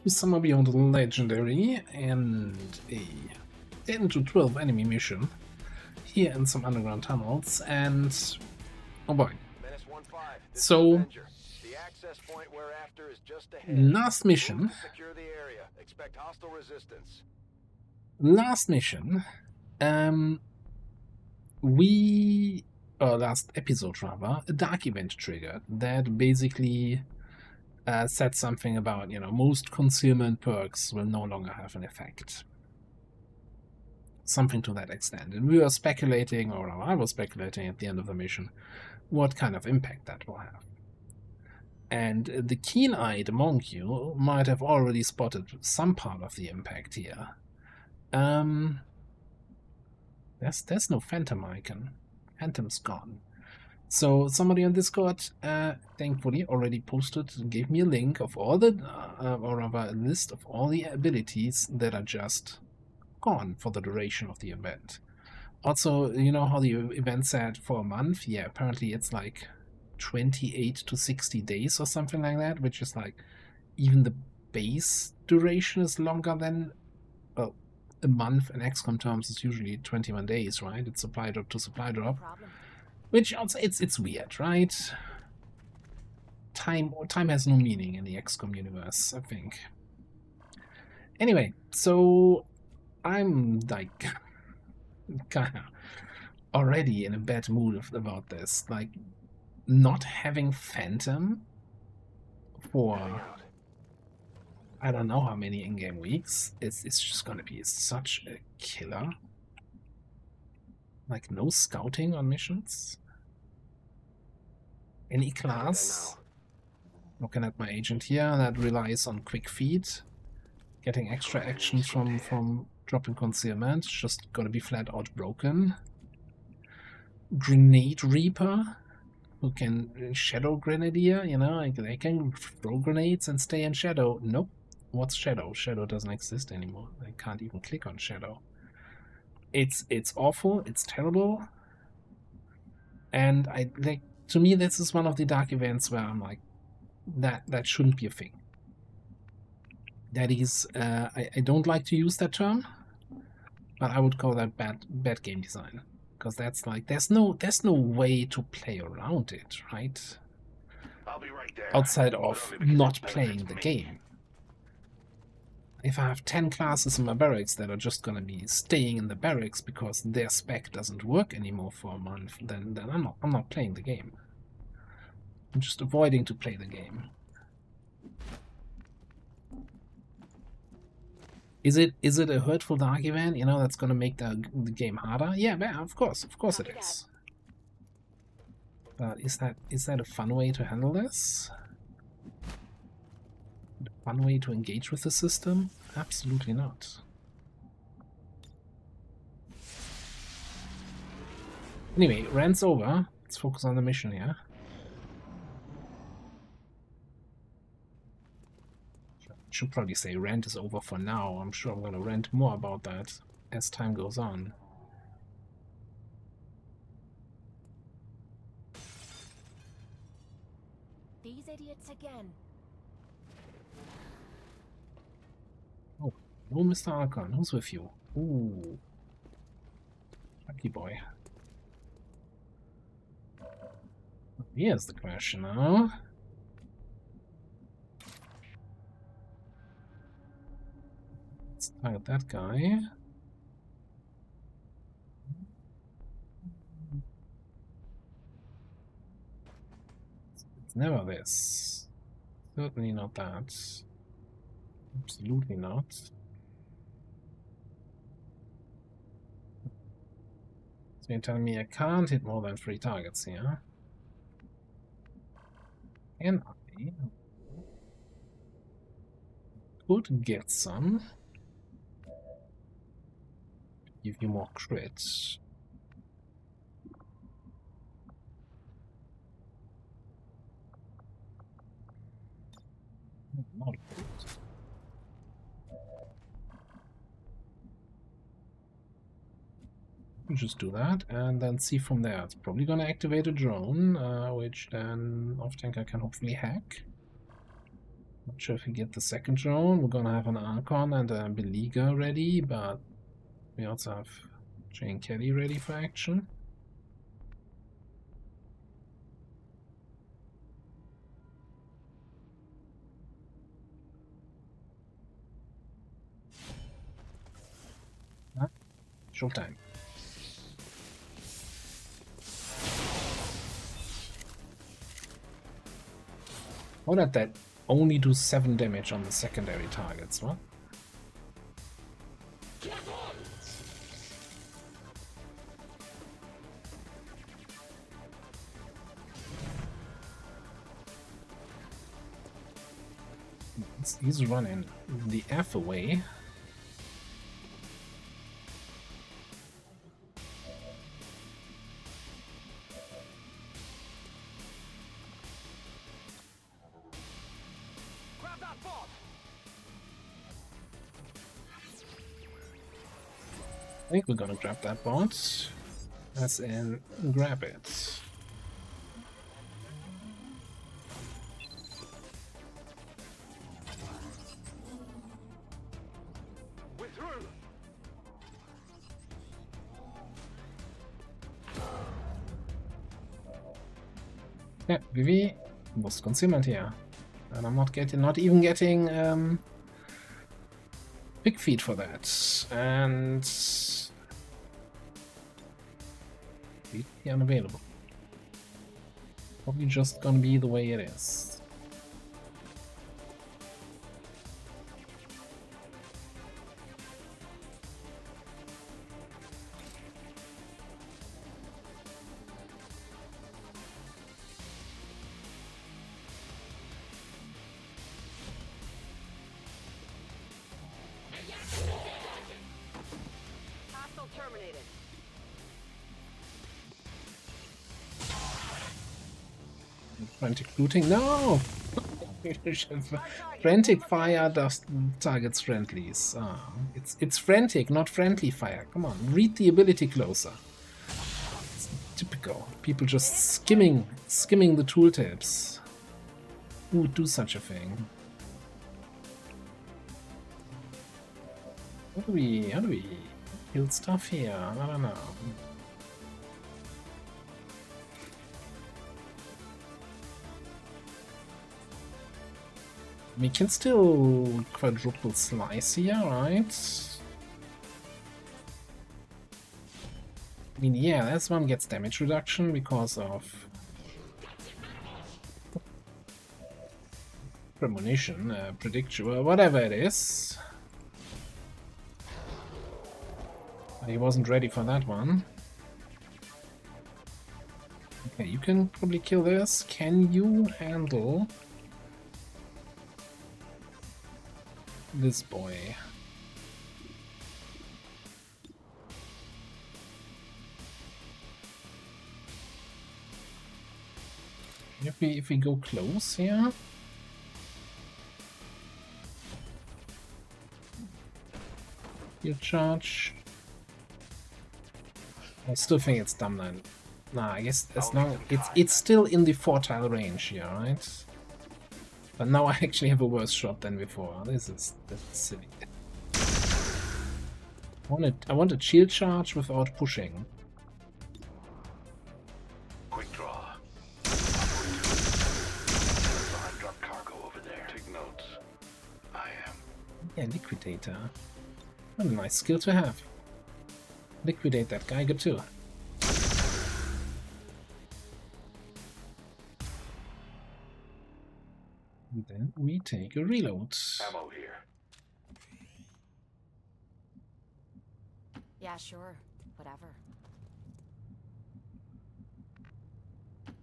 Summer Beyond Legendary and a 10 to 12 enemy mission here in some underground tunnels, and oh boy. So, last mission, last episode rather, a dark event triggered that basically said something about, most concealment perks will no longer have an effect. Something to that extent. And we were speculating, or I was speculating at the end of the mission, what kind of impact that will have. And the keen-eyed among you might have already spotted some part of the impact here. There's no phantom icon. Phantom's gone. So somebody on Discord, thankfully, already posted, gave me a link of all the, or rather a list of all the abilities that are just gone for the duration of the event. Also, you know how the event said for a month? Yeah, apparently it's like 28 to 60 days or something like that, which is like even the base duration is longer than a month in XCOM terms is usually 21 days, right? It's supply drop to supply drop. Which also it's weird, right? Time has no meaning in the XCOM universe, I think. Anyway, so I'm like kinda already in a bad mood about this. Like not having Phantom for I don't know how many in-game weeks. It's just gonna be such a killer. Like no scouting on missions. Any class. Looking at my agent here, that relies on quick feed. Getting extra action from dropping concealment. Just gonna be flat out broken. Grenade Reaper, who can Shadow Grenadier, like they can throw grenades and stay in Shadow. Nope. What's Shadow? Shadow doesn't exist anymore. I can't even click on Shadow. It's awful. It's terrible. And to me, this is one of the dark events where I'm like, that shouldn't be a thing. That is, I don't like to use that term, but I would call that bad game design, because that's like there's no way to play around it, right? I'll be right there. Outside of not playing the game. If I have 10 classes in my barracks that are just gonna be staying in the barracks because their spec doesn't work anymore for a month, then I'm not playing the game. I'm just avoiding to play the game. Is it a hurtful dark event, that's gonna make the game harder? Yeah, of course it is. But is that a fun way to handle this? A fun way to engage with the system? Absolutely not. Anyway, rant's over. Let's focus on the mission here. Should probably say rant is over for now. I'm sure I'm gonna rant more about that as time goes on. These idiots again. Oh, no, Mr. Archon, who's with you? Ooh, lucky boy. Here's the question now. Let's target that guy. It's never this. Certainly not that. Absolutely not. So you're telling me I can't hit more than 3 targets here? Can I? Could get some. Give you more crits. Not good. Just do that and then see from there. It's probably gonna activate a drone, which then off-tanker can hopefully hack. Not sure if we get the second drone. We're gonna have an Archon and a Beleaguer ready, but we also have Jane Kelly ready for action. Showtime. How did that only do 7 damage on the secondary targets, what? He's running the F away. I think we're gonna grab that bot. As in, grab it. We're through. Yeah, VV was concealment here. And I'm not even getting big feet for that. And completely unavailable. Probably just gonna be the way it is. Hostile terminated. Frantic looting? No! Frantic fire does targets friendlies. Ah, it's frantic, not friendly fire. Come on, read the ability closer. It's typical. People just skimming the tooltips. Who would do such a thing? How do we build stuff here? I don't know. We can still quadruple slice here, right? I mean, yeah, this one gets damage reduction because of premonition, prediction, whatever it is. He wasn't ready for that one. Okay, you can probably kill this. Can you handle this boy? If we go close here, you charge. I still think it's dumb then. Nah, I guess as long it's still in the 4-tile range here, right? But now I actually have a worse shot than before. That's silly. I want a shield charge without pushing. Quick draw. I'll drop cargo over there. Take notes. I am. Yeah, liquidator. What a nice skill to have. Liquidate that guy, good too. And then we take a reload. Ammo here. Yeah, sure. Whatever.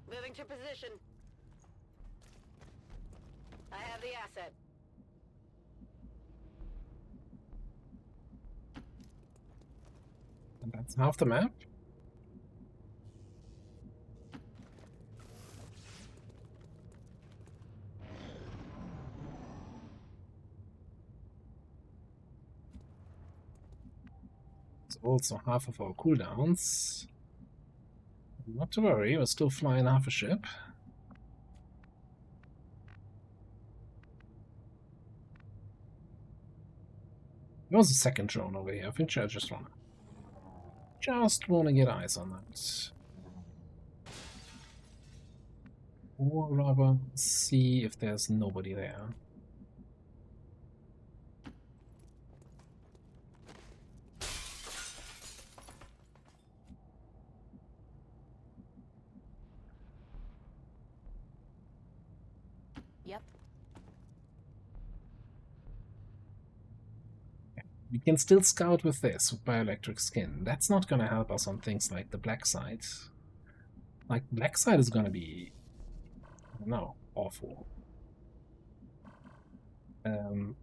Moving to position. I have the asset. And that's half the map. It's also half of our cooldowns. Not to worry, we're still flying half a ship. There was a second drone over here, which I just wanna get eyes on that. Or rather see if there's nobody there. Yep. We can still scout with this, with bioelectric skin. That's not gonna help us on things like the black side. Like, black side is gonna be, I don't know, awful. I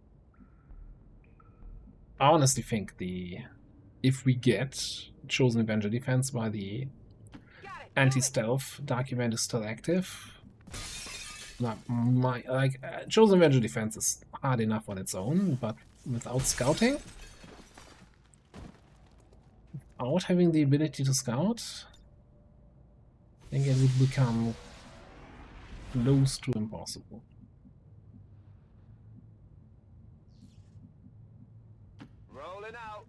honestly think if we get Chosen Avenger defense by the anti-stealth, Dark Event is still active. Chosen Avenger defense is hard enough on its own, but without scouting, without having the ability to scout, I think it would become close to impossible. Rolling out.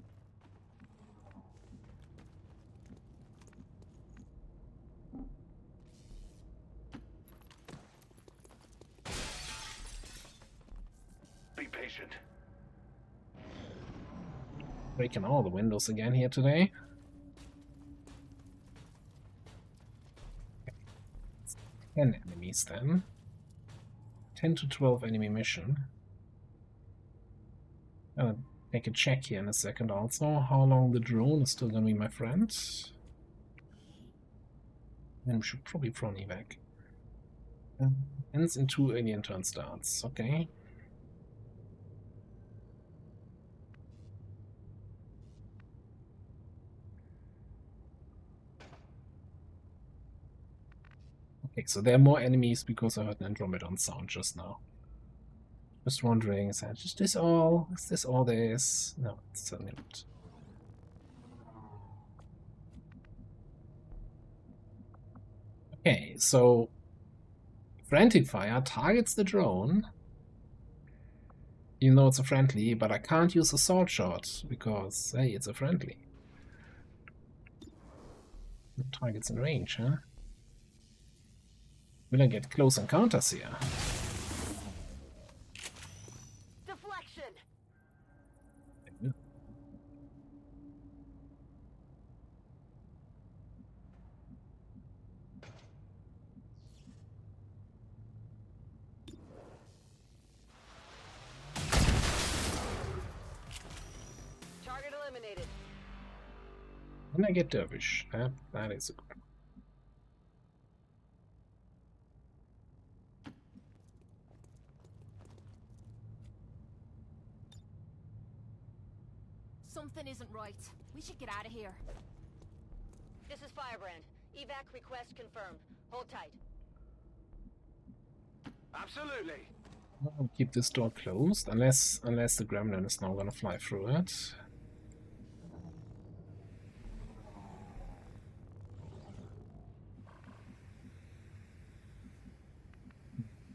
Be patient. Breaking all the windows again here today. 10 enemies then. 10 to 12 enemy mission. I'll make a check here in a second also. How long the drone is still gonna be my friend. And we should probably throw an evac. Ends in 2 alien turn starts. Okay. Okay, so there are more enemies because I heard an Andromedon sound just now. Just wondering, is this all? Is this all there is? No, it's certainly not. Okay, so frantic fire targets the drone, even though it's a friendly, but I can't use a sword shot because, hey, it's a friendly. The target's in range, huh? Will I get close encounters here? Deflection. Target eliminated. And I get Dervish. That is a good. Something isn't right. We should get out of here. This is Firebrand. Evac request confirmed. Hold tight. Absolutely. I'll keep this door closed, unless the gremlin is now gonna fly through it.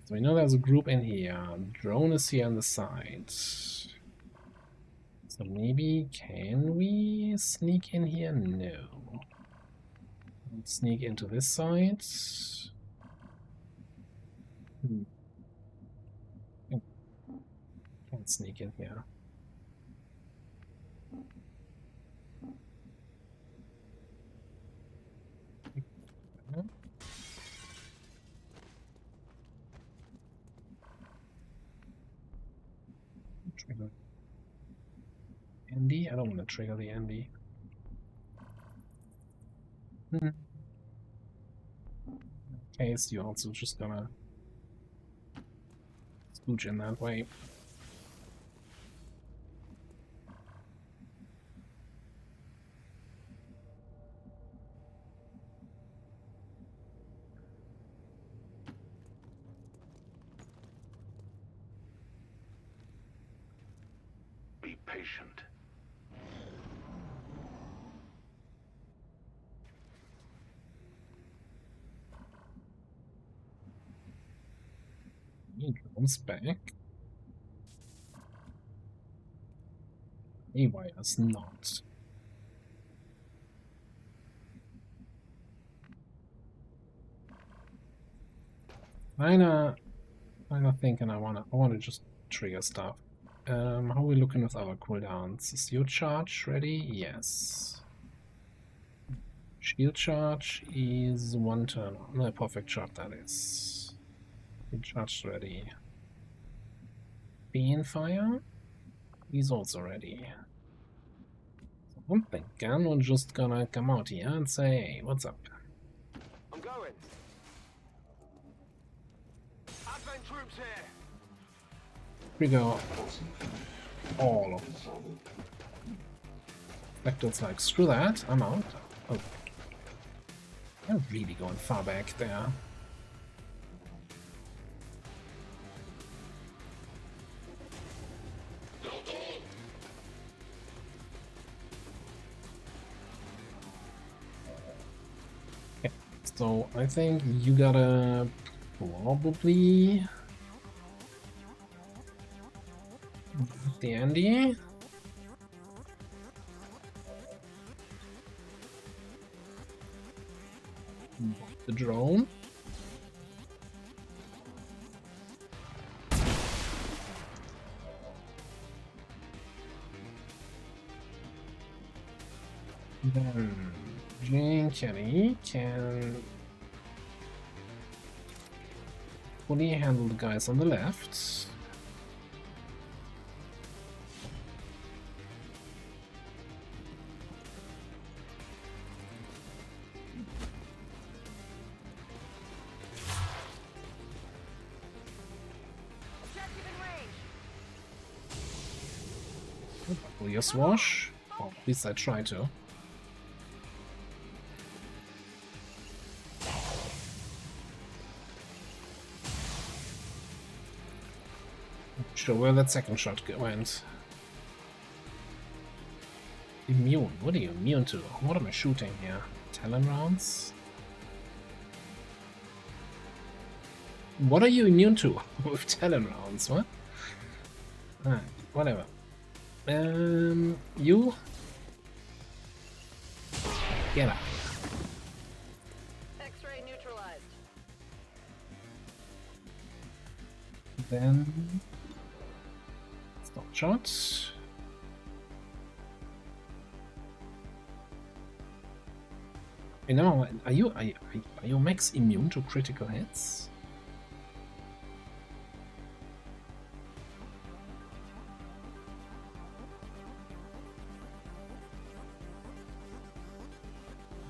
So we know there's a group in here. The drone is here on the side. So maybe, can we sneak in here? No. Let's sneak into this side. Can't sneak in here. Trigger Andy? I don't want to trigger the Andy. Okay, so you're also just gonna scooch in that way. Be patient. He drones back. Haywires not. Kinda thinking I wanna just trigger stuff. How are we looking with our cooldowns? Is your charge ready? Yes. Shield charge is 1 turn. No, perfect shot that is. Shield charge ready. Bean fire is also ready. So I'm thinking we're just gonna come out here and say, hey, what's up? I'm going. Advent troops here. Trigger all of Sectoids like, screw that, I'm out. Oh. I'm really going far back there. Okay, so I think you gotta probably the Andy. The drone. Then Jane Kelly can fully handle the guys on the left. Will you swash? Or at least I try to. Not sure where that second shot went. Immune? What are you immune to? What am I shooting here? Talon rounds? What are you immune to with Talon rounds? What? Alright, whatever. You get out. X-ray neutralized. Then stop shot. You know, are you max immune to critical hits?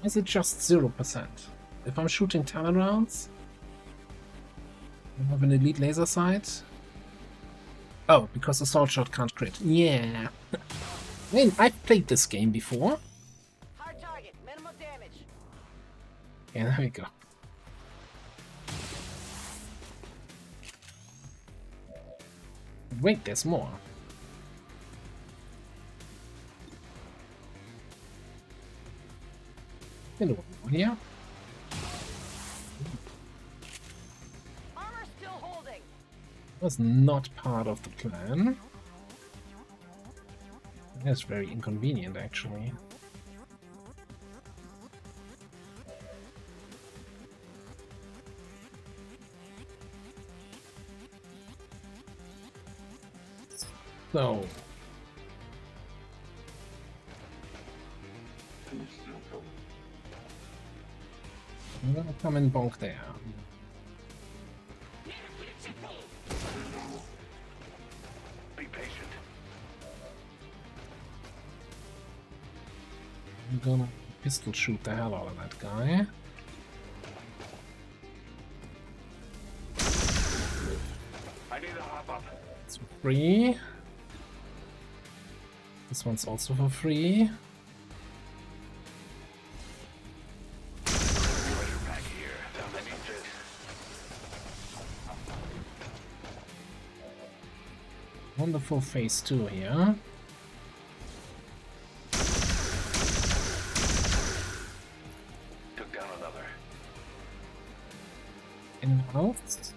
Is it just 0%? If I'm shooting Talon rounds, I have an elite laser sight. Oh, because assault shot can't crit. Yeah. I mean, I've played this game before. Hard target, minimum damage. Yeah, there we go. Wait, there's more. Hello, here. Armor still holding. Was not part of the plan. That's very inconvenient, actually. So. I'm gonna come and bonk there. Be patient. I'm gonna pistol shoot the hell out of that guy. I need to hop up. It's for free. This one's also for free. Treasure pack here. I need this. Wonderful phase 2 here. Took down another. In-house.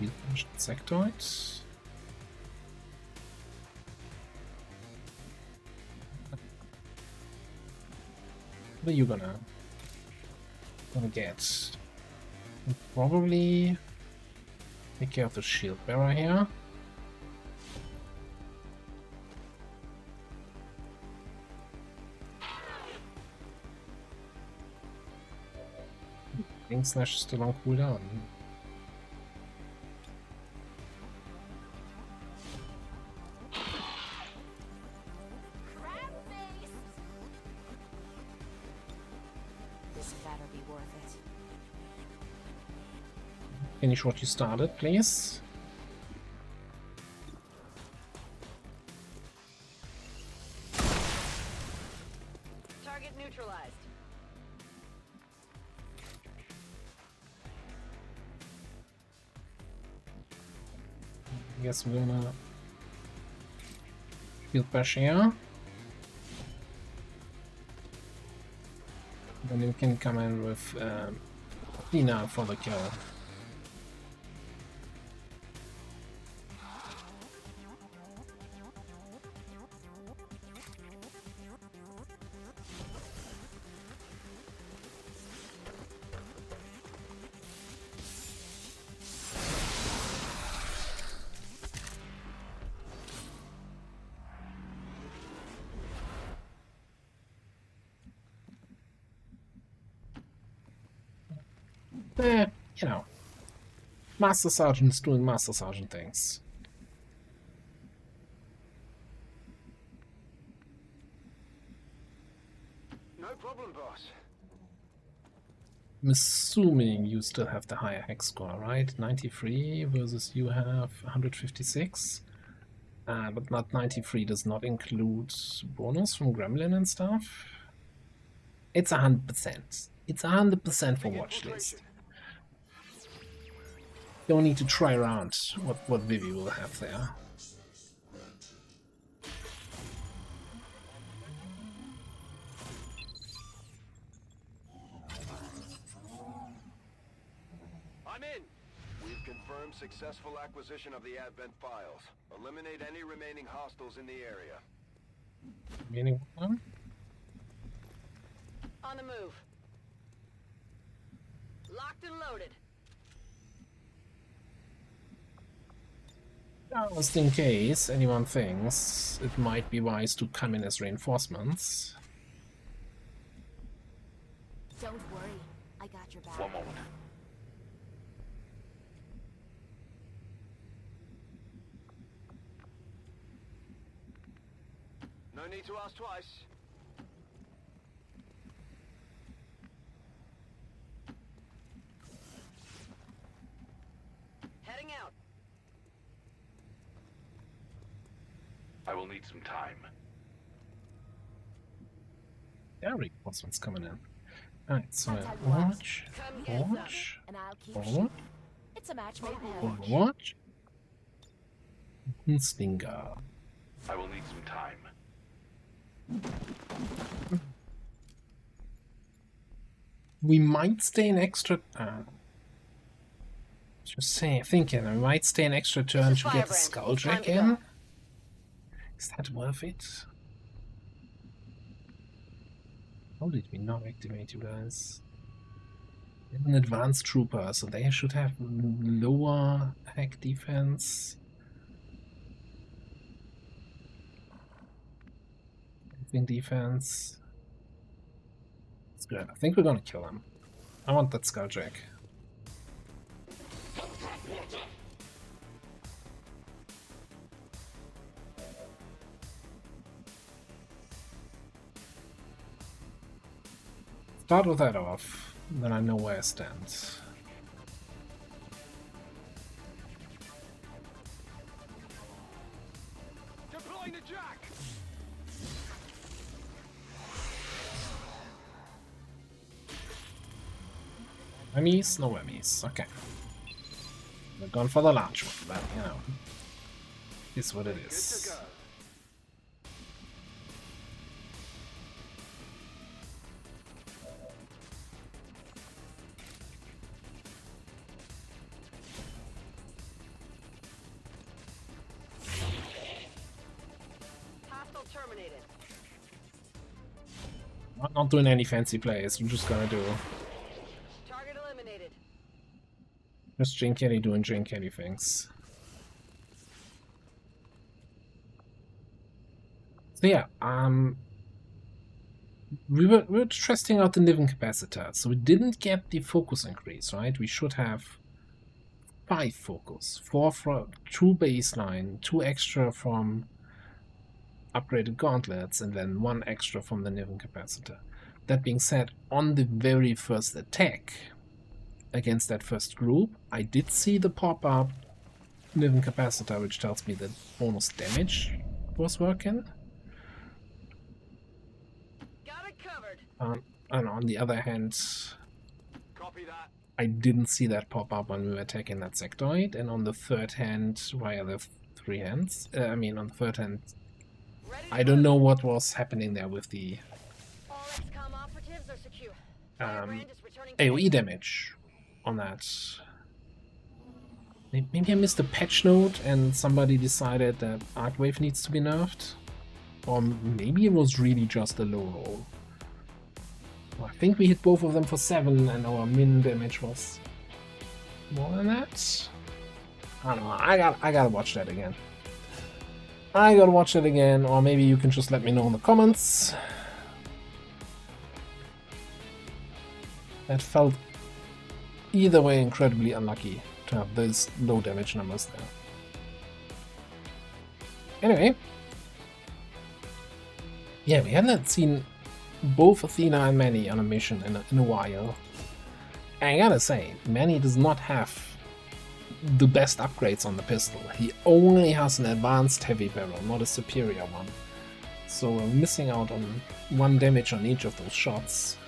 You punched Sectoids. What are you gonna get? Probably take care of the shield bearer here. Ring Slash is still on cooldown. Crab face! This better be worth it. Finish what you started, please. Target neutralized. I guess we're gonna field bash here. Then you can come in with Lina for the kill. You know, Master Sergeant's doing Master Sergeant things. No problem, boss. I'm assuming you still have the higher hex score, right? 93 versus you have 156. But not 93 does not include bonus from Gremlin and stuff. It's 100%. It's 100% for watch list. Don't need to try around what Vivi will have there. I'm in. We've confirmed successful acquisition of the Advent files. Eliminate any remaining hostiles in the area. Meaning one? On the move. Locked and loaded. Just in case anyone thinks it might be wise to come in as reinforcements. Don't worry, I got your back. One moment. No need to ask twice. Heading out. I will need some time. Yeah, reinforcements coming in. Alright, so That's how it works. watch, Come get some. watch, And I'll keep forward, shooting. It's a match made in heaven. watch, and Stinger. I will need some time. We might stay an extra. Just saying, thinking, we might stay an extra turn This is to get the Firebrand. Skulljack Time to in. go. Is that worth it? How did we not activate you guys? They're an advanced trooper, so they should have lower hack defense. Defense. It's good. I think we're gonna kill him. I want that Skulljack. Start with that off, then I know where I stand. Deploying the jack! Whammies? No whammies. Okay. We're going for the large one, but you know. It's what it Good to is. go. Hostile terminated. Not Not doing any fancy plays. We're just gonna do Target eliminated. just Jinketty doing Jinketty things. So yeah, we were testing out the living capacitor, so we didn't get the focus increase, right? We should have 5 focus, 4 from 2 baseline, 2 extra from upgraded gauntlets, and then 1 extra from the living capacitor. That being said, on the very first attack against that first group, I did see the pop-up living capacitor, which tells me that bonus damage was working. Got it covered. And on the other hand, Copy that. I didn't see that pop up when we were attacking that sectoid, and on the third hand, via the 3 hands, on the third hand, Ready I don't know what was happening there with the All XCOM operatives are secure. Um, Firebrand is returning to AoE damage on that. Maybe I missed a patch note and somebody decided that Arcwave needs to be nerfed, or maybe it was really just a low roll. I think we hit both of them for 7 and our min damage was more than that. I don't know, I gotta watch that again. I gotta watch that again, or maybe you can just let me know in the comments. That felt either way incredibly unlucky to have those low damage numbers there. Anyway. Yeah, we haven't seen both Athena and Manny on a mission in a while. And I gotta say, Manny does not have the best upgrades on the pistol. He only has an advanced heavy barrel, not a superior one. So we're missing out on 1 damage on each of those shots.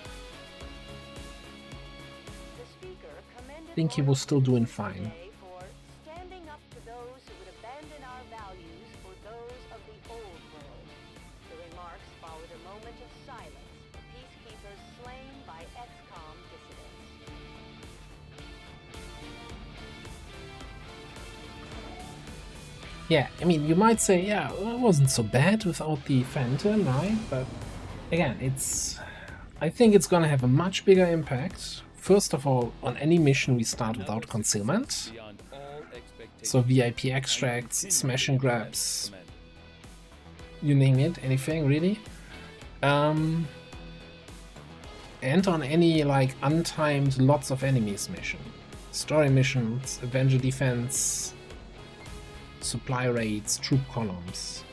The speaker commended I think he was still doing fine. today for standing up to those who would abandon our values for those of the old world. The remarks followed a moment of silence for peacekeepers slain by XCOM dissidents. Yeah, I mean, you might say, yeah, well, it wasn't so bad without the Phantom, right? But again, I think it's gonna have a much bigger impact. First of all, on any mission we start without concealment. So VIP extracts, smash and grabs, you name it, anything really. And on any like untimed lots of enemies mission. Story missions, Avenger defense, supply raids, troop columns.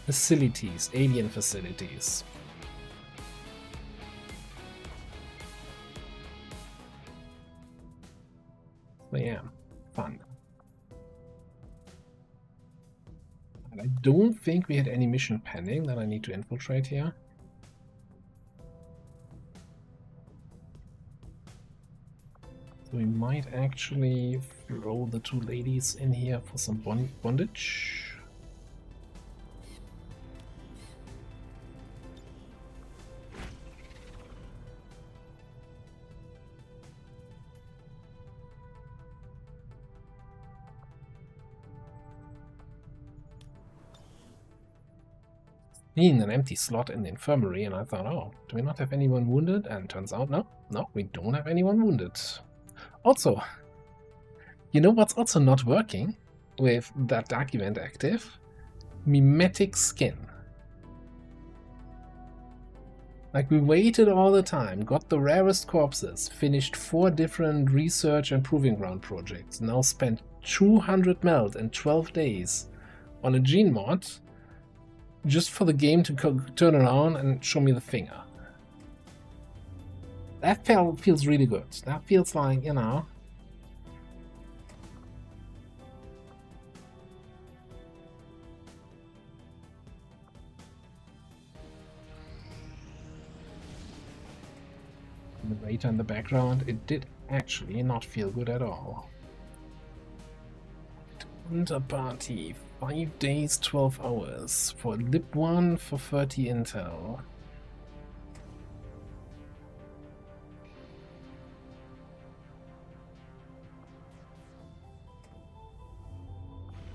Facilities, alien facilities. So yeah, fun. And I don't think we had any mission pending that I need to infiltrate here. So we might actually throw the 2 ladies in here for some bondage. Seeing an empty slot in the infirmary, and I thought, oh, do we not have anyone wounded? And turns out, no, we don't have anyone wounded. Also, you know what's also not working with that dark event active? Mimetic skin. Like, we waited all the time, got the rarest corpses, finished 4 different research and proving ground projects, now spent 200 melt in 12 days on a gene mod, just for the game to turn around and show me the finger. That feels really good. That feels like, you know... The radar in the background, it did actually not feel good at all. Hunter party, 5 days, 12 hours. For Lib 1 for 30 intel.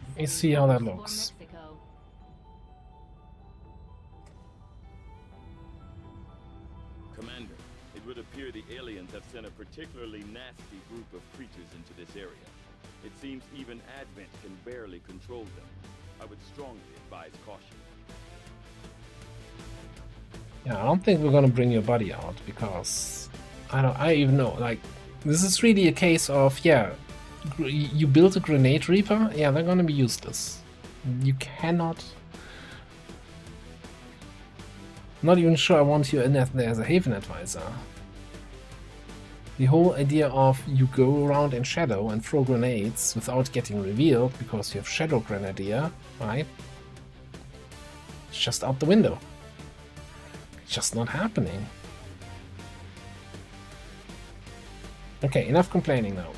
Let me see how that looks. Mexico. Commander, it would appear the aliens have sent a particularly nasty group of creatures into this area. It seems even Advent can barely control them. I would strongly advise caution. Yeah, I don't think we're gonna bring your buddy out because I even know, like, this is really a case of, yeah, you build a grenade reaper, yeah, they're gonna be useless. You cannot. Not even sure I want you in there as a Haven advisor. The whole idea of you go around in shadow and throw grenades without getting revealed because you have Shadow Grenadier, right? It's just out the window. It's just not happening. Okay, enough complaining now.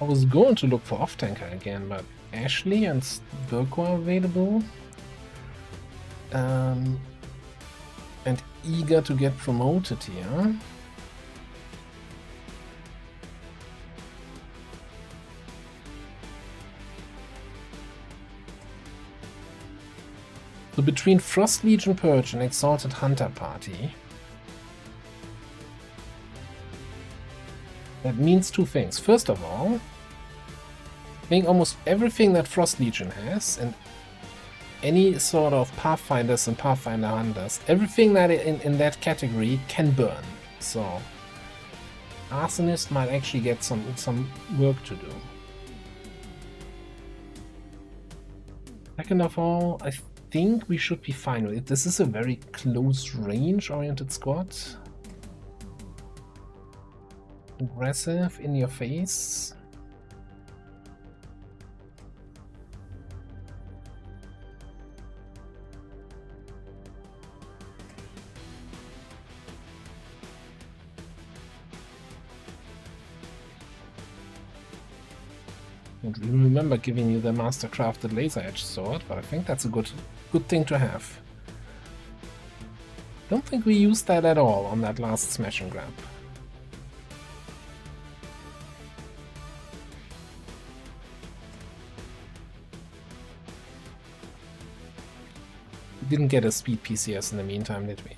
I was going to look for off-tanker again, but Ashley and Virko are available. And eager to get promoted here. So between Frost Legion Purge and Exalted Hunter Party, that means two things. First of all, I think almost everything that Frost Legion has, and any sort of Pathfinders and Pathfinder Hunters, everything that in that category can burn. So Arsonist might actually get some work to do. Second of all, I think we should be fine with it. This is a very close range oriented squad. Aggressive, in your face. I don't remember giving you the master-crafted laser edge sword, but I think that's a good thing to have. Don't think we used that at all on that last smash and grab. We didn't get a speed PCS in the meantime, did we?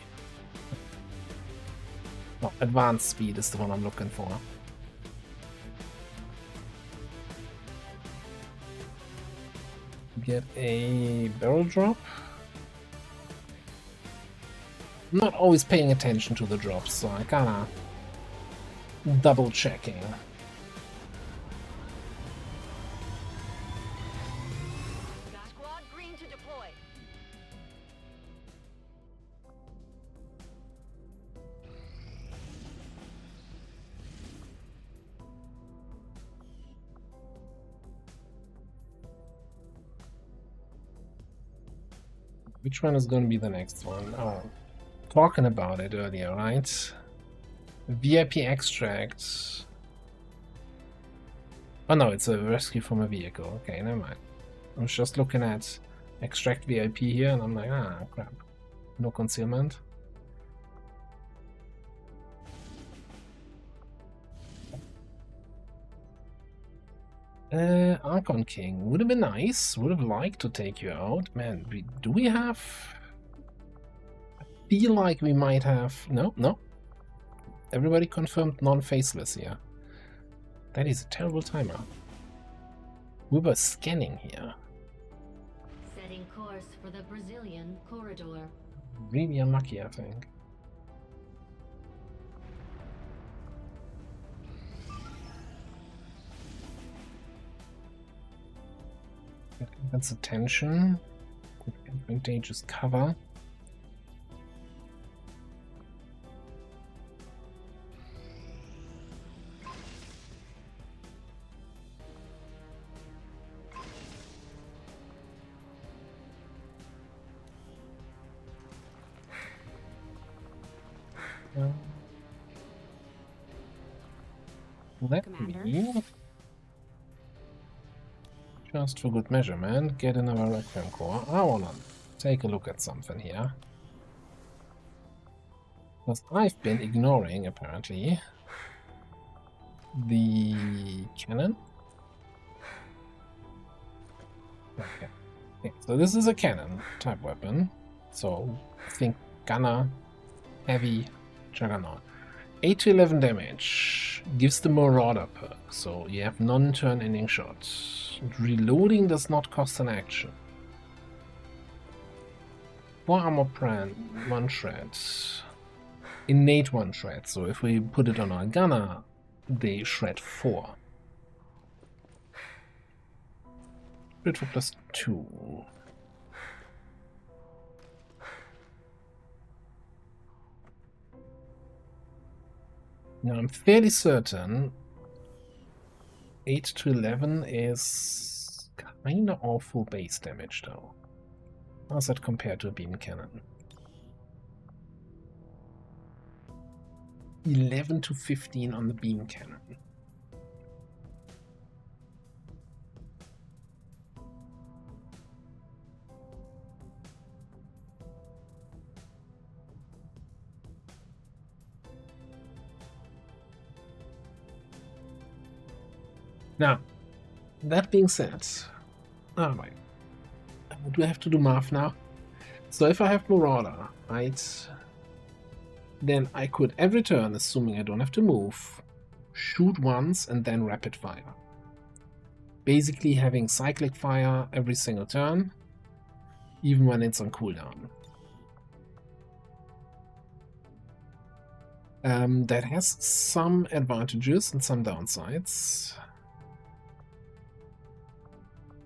No, advanced speed is the one I'm looking for. Get a barrel drop. I'm not always paying attention to the drops, so I kinda double checking. Squad green to deploy. Which one is going to be the next one? Oh, talking about it earlier, right? VIP extract. Oh no, it's a rescue from a vehicle. Okay, never mind. I was just looking at extract VIP here and I'm like, ah, crap. No concealment. Archon King. Would have been nice. Would have liked to take you out. Man, do we have... I feel like we might have... No, no. Everybody confirmed non-faceless here. That is a terrible timer. We were scanning here. Setting course for the Brazilian corridor. Really unlucky, I think. That's attention. Advantageous cover. Let Commander? me, just for good measurement, get another Requiem Core. I wanna take a look at something here. Because I've been ignoring, apparently, the cannon. Okay. Okay, so this is a cannon type weapon. So think gunner, heavy, juggernaut. 8 to 11 damage gives the Marauder perk, so you have non-turn ending shots. Reloading does not cost an action. 4 armor brand, 1 shred. Innate 1 shred, so if we put it on our gunner, they shred 4. Crit for +2. Now I'm fairly certain 8 to 11 is kinda awful base damage though. How's that compared to a beam cannon? 11 to 15 on the beam cannon. Now, that being said, alright, do I have to do math now? So if I have Marauder, right, then I could every turn, assuming I don't have to move, shoot once and then rapid fire. Basically having cyclic fire every single turn, even when it's on cooldown. That has some advantages and some downsides.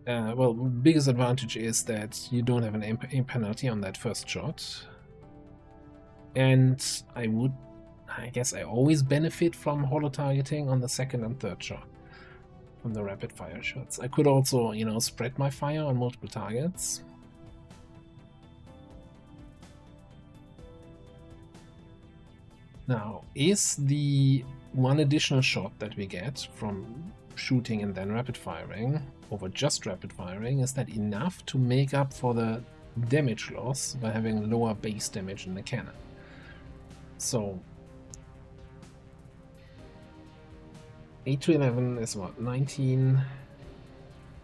Well, biggest advantage is that you don't have an aim penalty on that first shot. And I guess I always benefit from holo targeting on the second and third shot from the rapid fire shots. I could also, you know, spread my fire on multiple targets. Now, is the one additional shot that we get from shooting and then rapid firing over just rapid firing, is that enough to make up for the damage loss by having lower base damage in the cannon? So 8 to 11 is what, 19,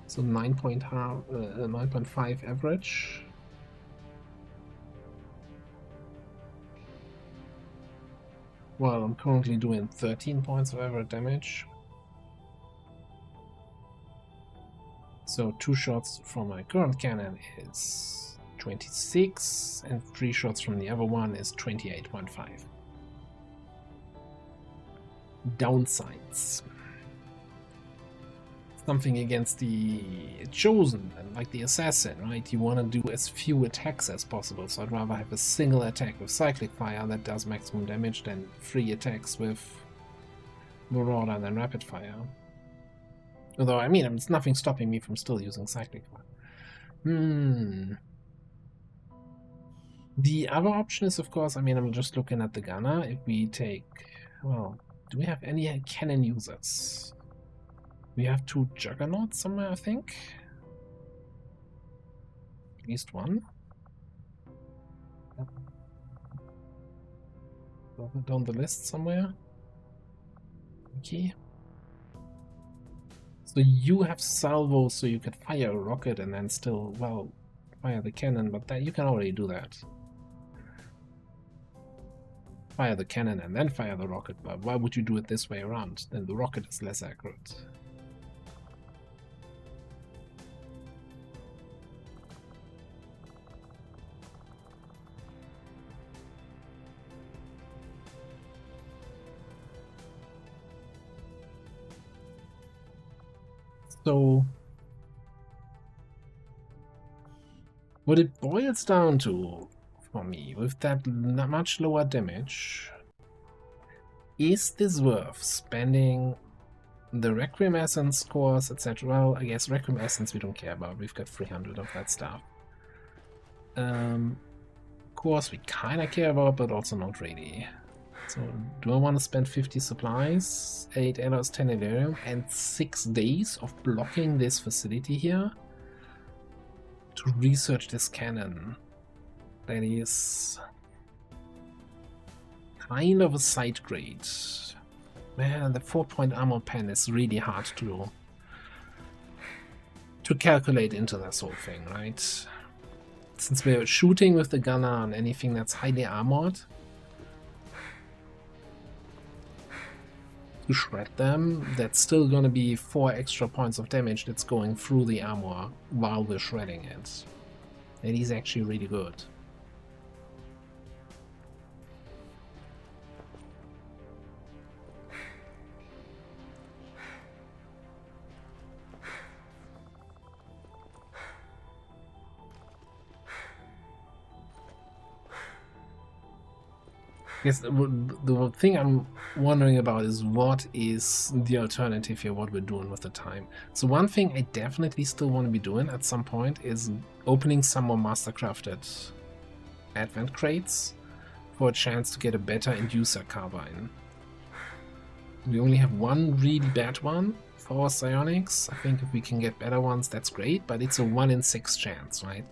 so 9.5 average. Well, I'm currently doing 13 points of average damage. So 2 shots from my current cannon is 26, and 3 shots from the other one is 28.5. Downsides. Something against the Chosen, like the Assassin, right? You want to do as few attacks as possible, so I'd rather have a single attack with Cyclic Fire that does maximum damage than 3 attacks with Marauder and then Rapid Fire. Although, I mean, it's nothing stopping me from still using Cyclic Fire. The other option is, of course, I mean, I'm just looking at the gunner. If we take, well, do we have any cannon users? We have 2 Juggernauts somewhere, I think. At least one. Down the list somewhere. Okay. So you have salvo, so you could fire a rocket and then still, well, fire the cannon, but that you can already do that. Fire the cannon and then fire the rocket, but why would you do it this way around? Then the rocket is less accurate. So, what it boils down to for me, with that much lower damage, is this worth spending the Requiem Essence cores, etc.? Well, I guess Requiem Essence we don't care about, we've got 300 of that stuff. Cores we kinda care about, but also not really. So do I want to spend 50 supplies, 8 alloys, 10 Elerium, and 6 days of blocking this facility here to research this cannon? That is kind of a side grade. Man, the 4-point armor pen is really hard to calculate into this whole thing, right? Since we're shooting with the gunner on anything that's highly armored, to shred them, that's still gonna be 4 extra points of damage that's going through the armor while we're shredding it. That is actually really good. Yes, the thing I'm wondering about is what is the alternative here, what we're doing with the time. So one thing I definitely still want to be doing at some point is opening some more mastercrafted advent crates for a chance to get a better inducer carbine. We only have one really bad one for our psionics. I think if we can get better ones, that's great, but it's a 1 in 6 chance, right?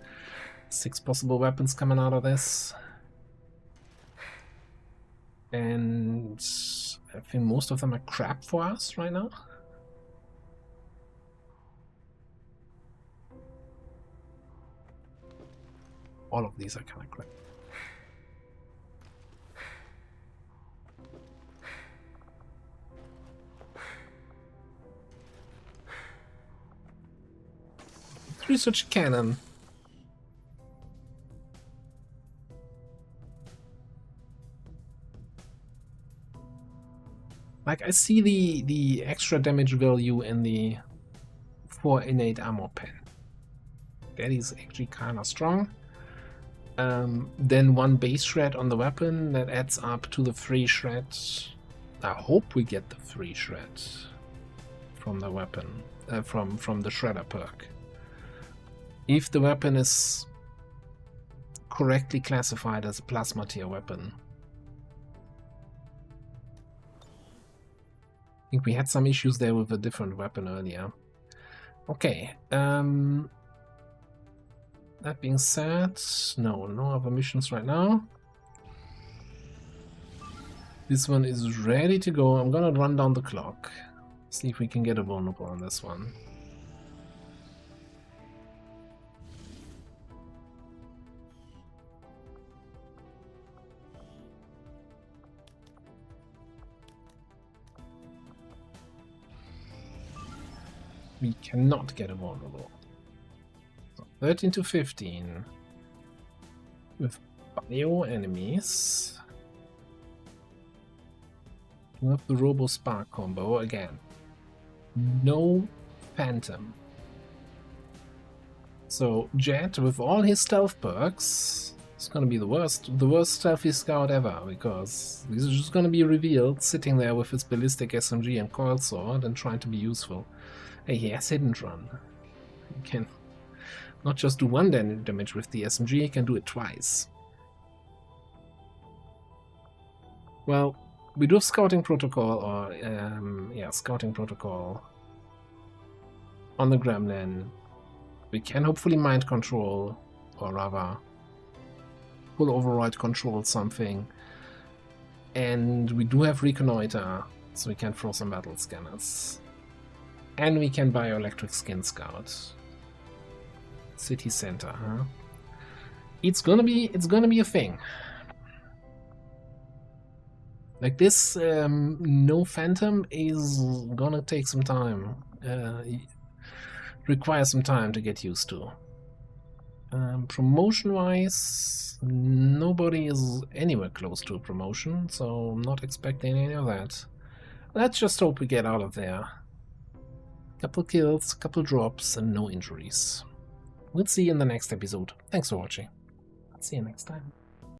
6 possible weapons coming out of this. And I think most of them are crap for us right now. All of these are kind of crap. Research cannon. Like, I see the extra damage value in the 4 innate armor pen. That is actually kind of strong. Then 1 base shred on the weapon, that adds up to the 3 shred. I hope we get the 3 shred from the weapon, from the shredder perk. If the weapon is correctly classified as a plasma tier weapon. I think we had some issues there with a different weapon earlier. Okay. That being said, no other missions right now. This one is ready to go. I'm gonna run down the clock. See if we can get a vulnerable on this one. We cannot get a vulnerable. So 13 to 15 with bio enemies. We have the Robo Spark combo again. No Phantom. So Jet, with all his stealth perks, is gonna be the worst stealthy scout ever, because he's just gonna be revealed sitting there with his ballistic SMG and coil sword and trying to be useful. Hey, he has hidden run. He can not just do 1 damage with the SMG, he can do it twice. Well, we do have scouting protocol, or scouting protocol on the Gremlin. We can hopefully mind control, or rather full override control something. And we do have reconnoiter, so we can throw some battle scanners. And we can bioelectric skin scout. City center, huh? It's gonna be a thing. Like this, no Phantom is gonna take some time. Require some time to get used to. Promotion-wise, nobody is anywhere close to a promotion, so I'm not expecting any of that. Let's just hope we get out of there. Couple kills, couple drops, and no injuries. We'll see you in the next episode. Thanks for watching. See you next time.